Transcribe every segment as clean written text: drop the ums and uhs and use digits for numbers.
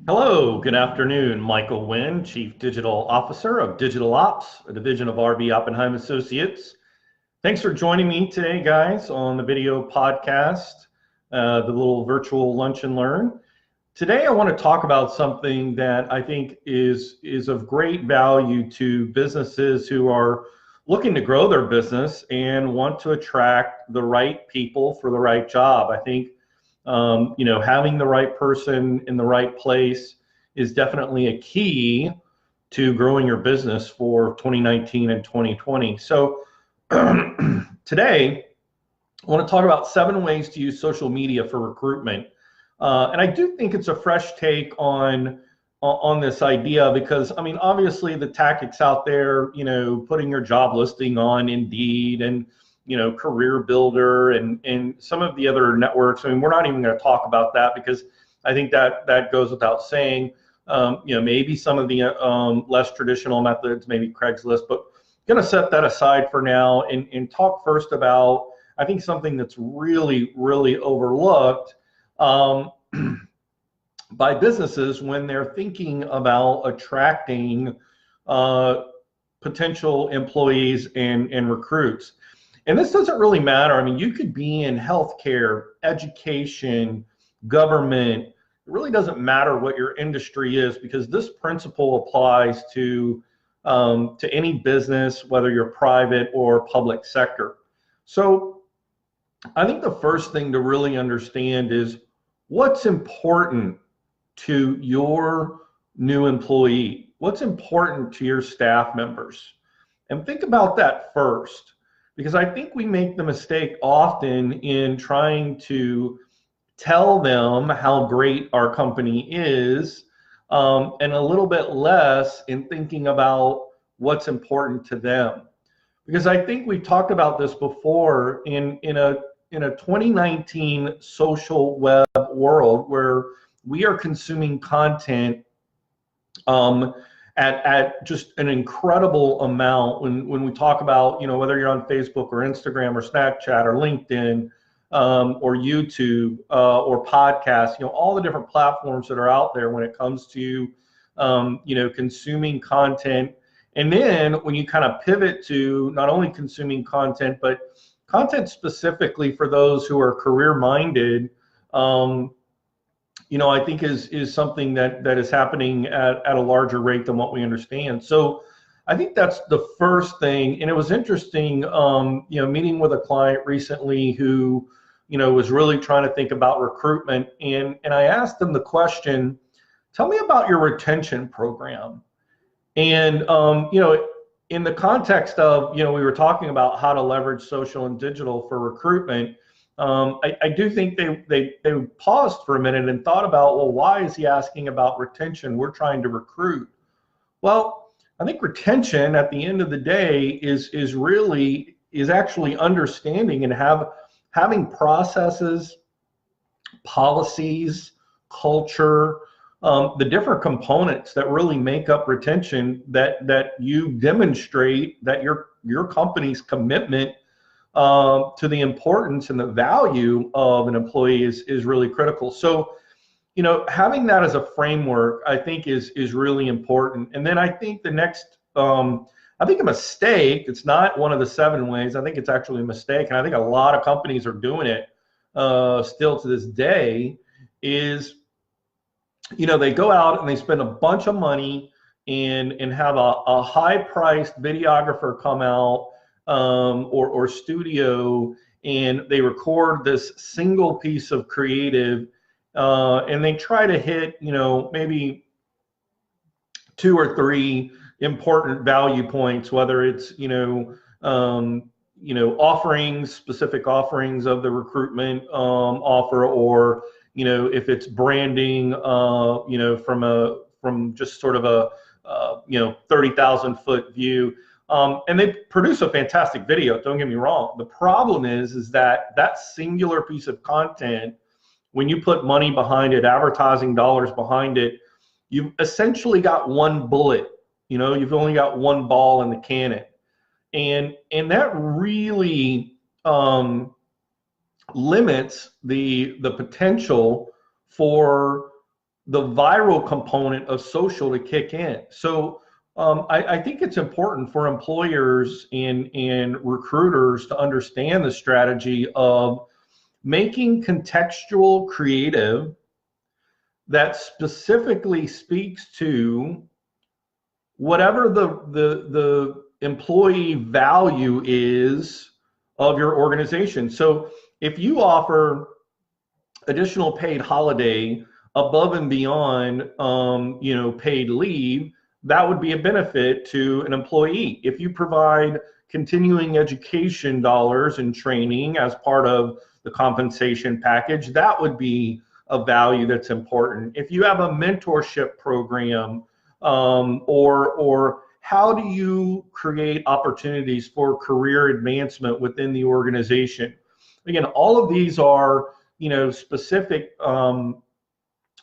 Hello, good afternoon. Michael Wynn, Chief Digital Officer of Digital Ops, a division of RB Oppenheim Associates. Thanks for joining me today, guys, on the video podcast, the little virtual lunch and learn. Today, I want to talk about something that I think is of great value to businesses who are looking to grow their business and want to attract the right people for the right job. I think having the right person in the right place is definitely a key to growing your business for 2019 and 2020. So today, I want to talk about 7 ways to use social media for recruitment. And I do think it's a fresh take on this idea because, I mean, obviously the tactics out there, putting your job listing on Indeed and Career Builder and some of the other networks. I mean, we're not even going to talk about that because I think that goes without saying. Maybe some of the less traditional methods, maybe Craigslist, but going to set that aside for now and talk first about, I think, something that's really, really overlooked by businesses when they're thinking about attracting potential employees and recruits. And this doesn't really matter. I mean, you could be in healthcare, education, government. It really doesn't matter what your industry is because this principle applies to any business, whether you're private or public sector. So I think the first thing to really understand is what's important to your new employee, what's important to your staff members. And think about that first. Because I think we make the mistake often in trying to tell them how great our company is, and a little bit less in thinking about what's important to them. Because I think we talked about this before in a 2019 social web world where we are consuming content at just an incredible amount when we talk about, whether you're on Facebook or Instagram or Snapchat or LinkedIn or YouTube or podcasts, all the different platforms that are out there when it comes to, consuming content. And then when you kind of pivot to not only consuming content, but content specifically for those who are career minded, I think is something that is happening at a larger rate than what we understand. So I think that's the first thing. And it was interesting, meeting with a client recently who, was really trying to think about recruitment. And I asked them the question, tell me about your retention program. And, in the context of, we were talking about how to leverage social and digital for recruitment. I do think they paused for a minute and thought about, well, why is he asking about retention? We're trying to recruit. Well, I think retention at the end of the day is actually understanding and having processes, policies, culture, the different components that really make up retention that you demonstrate that your company's commitment to the importance and the value of an employee is really critical. So, having that as a framework, I think is really important. And then I think the next, I think a mistake, it's not one of the 7 ways, I think it's actually a mistake, and I think a lot of companies are doing it still to this day, is, they go out and they spend a bunch of money and have a high-priced videographer come out, or studio, and they record this single piece of creative, and they try to hit, maybe 2 or 3 important value points, whether it's, offerings, specific offerings of the recruitment offer, or, if it's branding, from just sort of a 30,000-foot view. And they produce a fantastic video, don't get me wrong. The problem is that singular piece of content, when you put money behind it, advertising dollars behind it, you've essentially got one bullet. You've only got one ball in the cannon. And that really limits the potential for the viral component of social to kick in. So I think it's important for employers and recruiters to understand the strategy of making contextual creative that specifically speaks to whatever the employee value is of your organization. So if you offer additional paid holiday above and beyond paid leave, that would be a benefit to an employee. If you provide continuing education dollars and training as part of the compensation package, that would be a value that's important. If you have a mentorship program, or how do you create opportunities for career advancement within the organization? Again, all of these are specific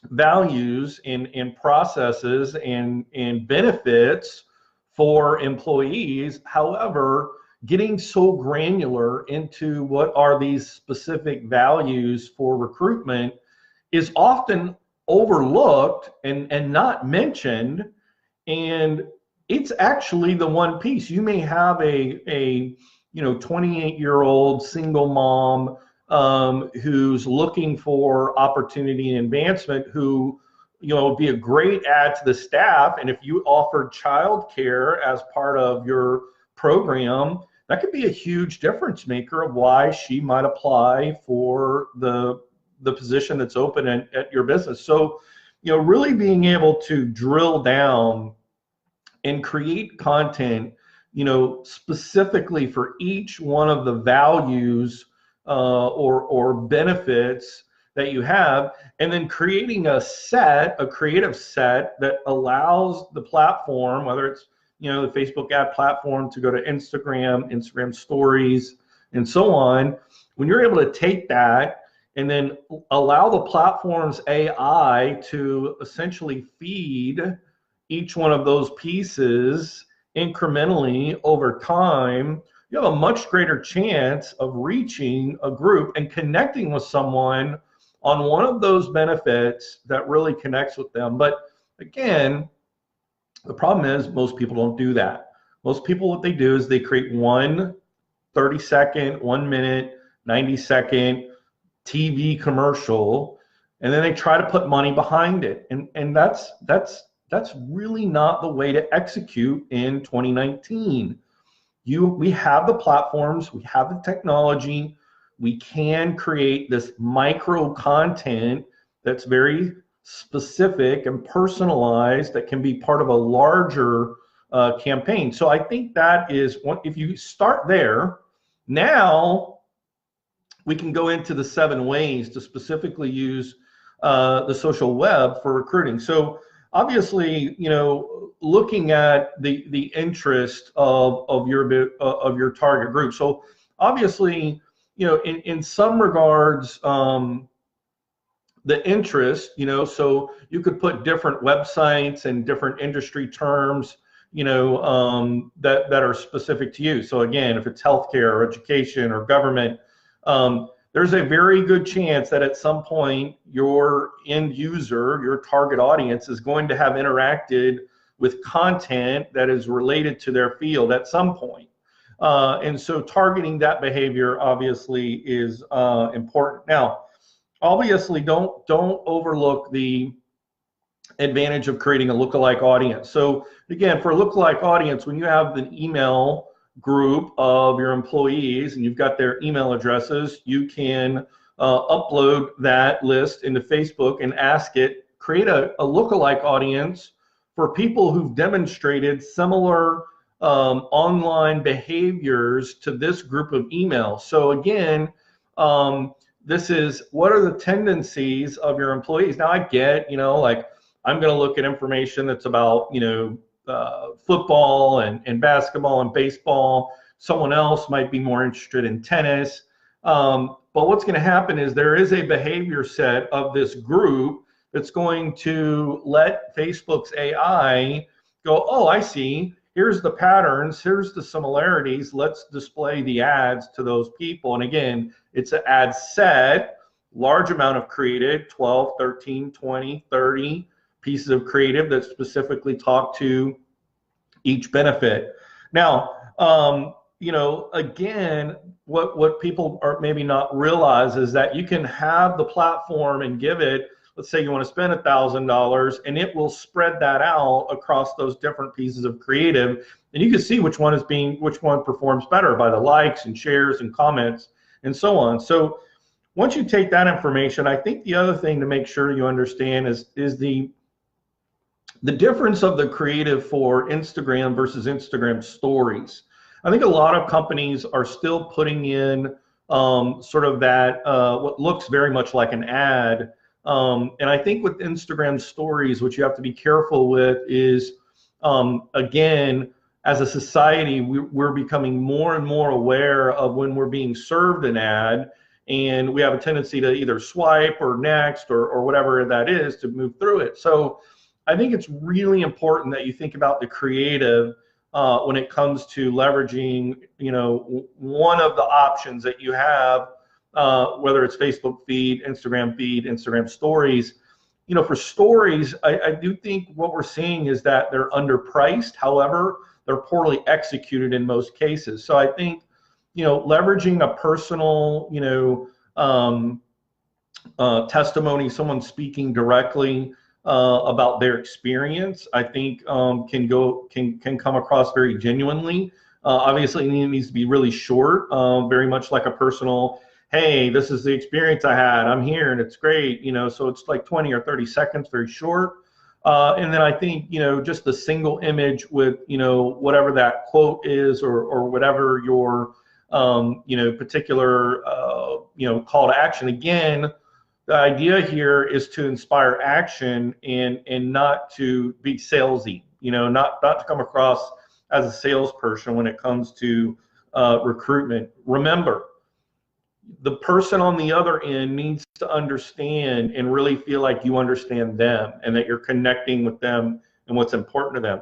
values and processes and benefits for employees. However, getting so granular into what are these specific values for recruitment is often overlooked and not mentioned, and it's actually the one piece. You may have a 28-year-old single mom who's looking for opportunity and advancement, who would be a great add to the staff. And if you offered childcare as part of your program, that could be a huge difference maker of why she might apply for the position that's open at your business. So, really being able to drill down and create content, specifically for each one of the values or benefits that you have, and then creating a creative set that allows the platform, whether it's the Facebook ad platform, to go to Instagram stories, and so on. When you're able to take that and then allow the platform's AI to essentially feed each one of those pieces incrementally over time, you have a much greater chance of reaching a group and connecting with someone on one of those benefits that really connects with them. But again, the problem is most people don't do that. Most people, what they do is they create one 30-second, 1 minute, 90-second TV commercial, and then they try to put money behind it. And that's really not the way to execute in 2019. We have the platforms, we have the technology, we can create this micro content that's very specific and personalized that can be part of a larger campaign. So I think that is one. If you start there, now we can go into the 7 ways to specifically use the social web for recruiting. So obviously, looking at the interest of your target group. So obviously, in some regards, the interest, so you could put different websites and different industry terms, that are specific to you. So again, if it's healthcare or education or government, there's a very good chance that at some point your end user, your target audience, is going to have interacted with content that is related to their field at some point. And so targeting that behavior obviously is important. Now, obviously, don't overlook the advantage of creating a lookalike audience. So again, for a lookalike audience, when you have an email group of your employees and you've got their email addresses, you can upload that list into Facebook and ask it, create a lookalike audience for people who've demonstrated similar online behaviors to this group of emails. So again, this is, what are the tendencies of your employees? Now I get, like, I'm going to look at information that's about, football and basketball and baseball. Someone else might be more interested in tennis. But what's going to happen is there is a behavior set of this group that's going to let Facebook's AI go, oh, I see. Here's the patterns. Here's the similarities. Let's display the ads to those people. And again, it's an ad set. large amount of creative, 12, 13, 20, 30 pieces of creative that specifically talk to each benefit. Now, again, what people are maybe not realize is that you can have the platform and give it, let's say you want to spend $1,000, and it will spread that out across those different pieces of creative, and you can see which one performs better by the likes and shares and comments and so on. So once you take that information, I think the other thing to make sure you understand is the difference of the creative for Instagram versus Instagram stories. I think a lot of companies are still putting in sort of that, what looks very much like an ad. And I think with Instagram stories, what you have to be careful with is, again, as a society, we're becoming more and more aware of when we're being served an ad, and we have a tendency to either swipe or next or whatever that is to move through it. So I think it's really important that you think about the creative when it comes to leveraging, one of the options that you have, whether it's Facebook feed, Instagram stories. For stories, I do think what we're seeing is that they're underpriced. However, they're poorly executed in most cases. So I think, leveraging a personal, testimony, someone speaking directly about their experience, I think can come across very genuinely. Obviously, it needs to be really short, very much like a personal, hey, this is the experience I had, I'm here and it's great, so it's like 20 or 30 seconds, very short. And then I think, just the single image with, whatever that quote is or whatever your, particular, call to action. Again, the idea here is to inspire action and not to be salesy, not to come across as a salesperson when it comes to recruitment. Remember, the person on the other end needs to understand and really feel like you understand them and that you're connecting with them and what's important to them.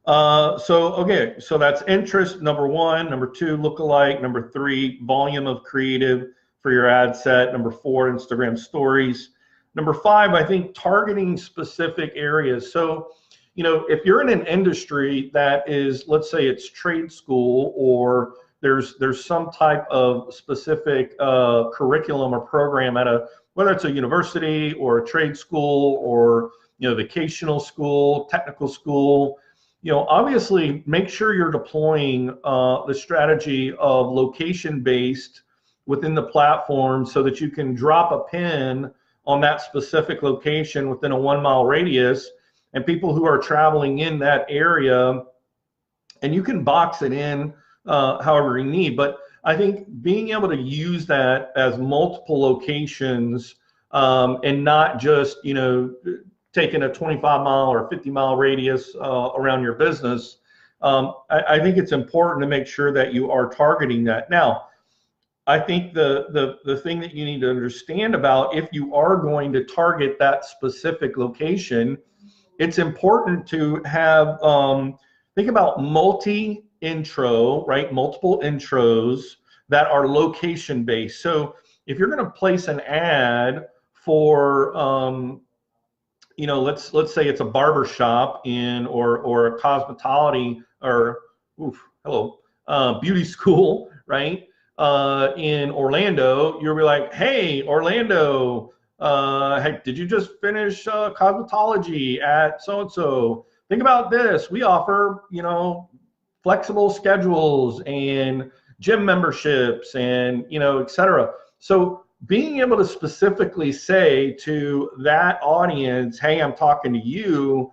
So that's interest, number one. Number two, lookalike. Number three, volume of creative for your ad set. Number four, Instagram stories. Number five, I think targeting specific areas. So, if you're in an industry that is, let's say it's trade school, or there's some type of specific curriculum or program at whether it's a university or a trade school or, vocational school, technical school, obviously make sure you're deploying the strategy of location-based within the platform so that you can drop a pin on that specific location within a 1 mile radius, and people who are traveling in that area, and you can box it in however you need. But I think being able to use that as multiple locations and not just, taking a 25-mile or 50-mile radius around your business, I think it's important to make sure that you are targeting that. Now, I think the thing that you need to understand about, if you are going to target that specific location, it's important to have, think about multi-intro, right? Multiple intros that are location-based. So if you're going to place an ad for, let's say it's a barber shop or a cosmetology or beauty school, right? In Orlando, you'll be like, hey, Orlando, hey, did you just finish cosmetology at so-and-so? Think about this. We offer, flexible schedules and gym memberships and, et cetera. So being able to specifically say to that audience, hey, I'm talking to you,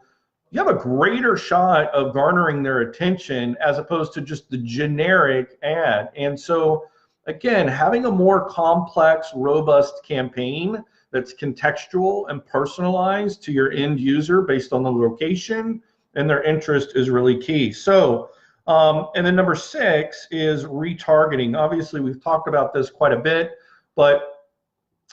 you have a greater shot of garnering their attention as opposed to just the generic ad. And so, again, having a more complex, robust campaign that's contextual and personalized to your end user based on the location and their interest is really key. So, and then number six is retargeting. Obviously, we've talked about this quite a bit, but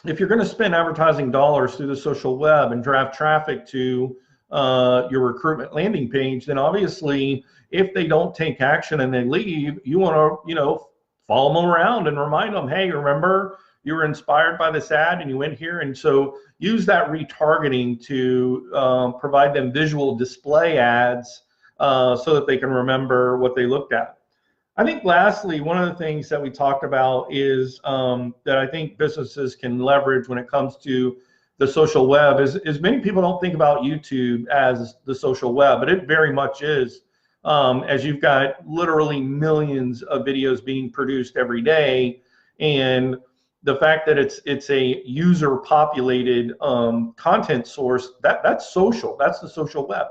if you're going to spend advertising dollars through the social web and drive traffic to your recruitment landing page, then obviously, if they don't take action and they leave, you want to, follow them around and remind them, hey, remember, you were inspired by this ad and you went here. And so use that retargeting to provide them visual display ads so that they can remember what they looked at. I think lastly, one of the things that we talked about is that I think businesses can leverage when it comes to the social web is many people don't think about YouTube as the social web, but it very much is, as you've got literally millions of videos being produced every day. And the fact that it's a user populated content source, that's social, that's the social web.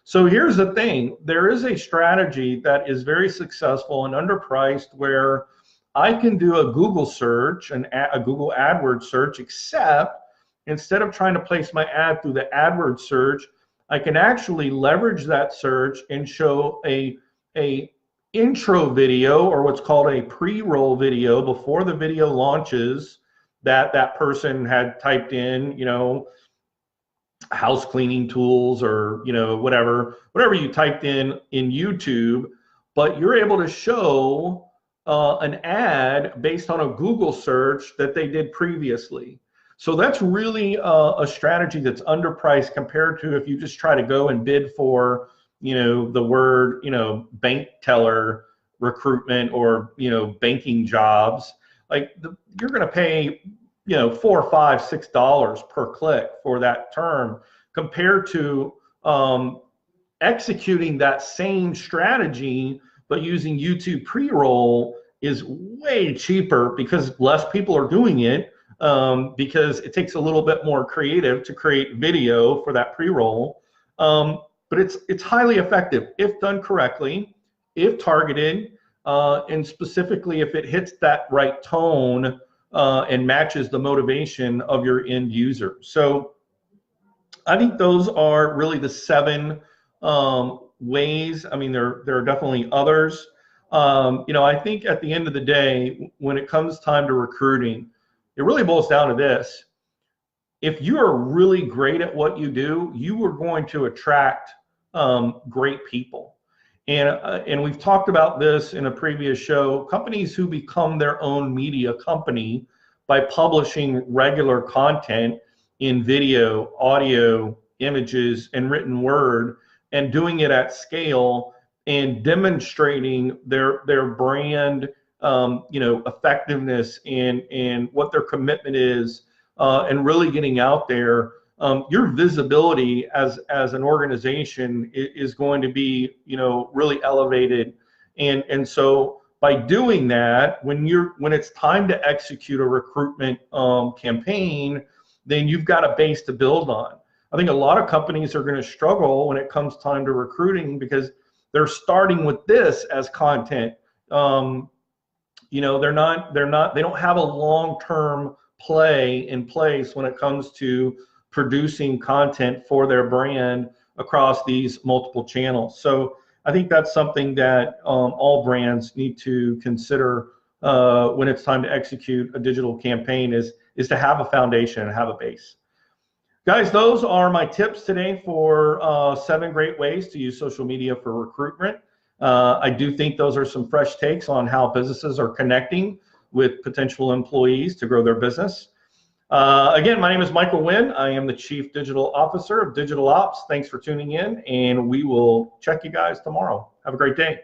So here's the thing, there is a strategy that is very successful and underpriced where I can do a Google search, a Google AdWords search, except instead of trying to place my ad through the AdWords search, I can actually leverage that search and show a intro video, or what's called a pre-roll video, before the video launches, that person had typed in, you know, house cleaning tools, or, you know, whatever you typed in YouTube, but you're able to show an ad based on a Google search that they did previously. So that's really a strategy that's underpriced compared to if you just try to go and bid for, you know, the word, you know, bank teller recruitment, or, you know, banking jobs. Like you're going to pay, you know, $4, $5, $6 per click for that term, compared to executing that same strategy but using YouTube pre-roll is way cheaper because less people are doing it, because it takes a little bit more creative to create video for that pre-roll. But it's highly effective if done correctly, if targeted, and specifically if it hits that right tone and matches the motivation of your end user. So I think those are really the 7 ways. I mean, there are definitely others. You know, I think at the end of the day, when it comes time to recruiting, it really boils down to this. If you are really great at what you do, you are going to attract great people. And we've talked about this in a previous show. Companies who become their own media company by publishing regular content in video, audio, images, and written word, and doing it at scale and demonstrating their brand, you know, effectiveness and what their commitment is, and really getting out there. Your visibility as an organization is going to be, you know, really elevated. And so by doing that, when it's time to execute a recruitment campaign, then you've got a base to build on. I think a lot of companies are going to struggle when it comes time to recruiting because they're starting with this as content. You know, they don't have a long-term play in place when it comes to producing content for their brand across these multiple channels. So I think that's something that all brands need to consider when it's time to execute a digital campaign, is to have a foundation and have a base. Guys, those are my tips today for 7 great ways to use social media for recruitment. I do think those are some fresh takes on how businesses are connecting with potential employees to grow their business. Again, my name is Michael Wynn. I am the Chief Digital Officer of Digital Ops. Thanks for tuning in, and we will check you guys tomorrow. Have a great day.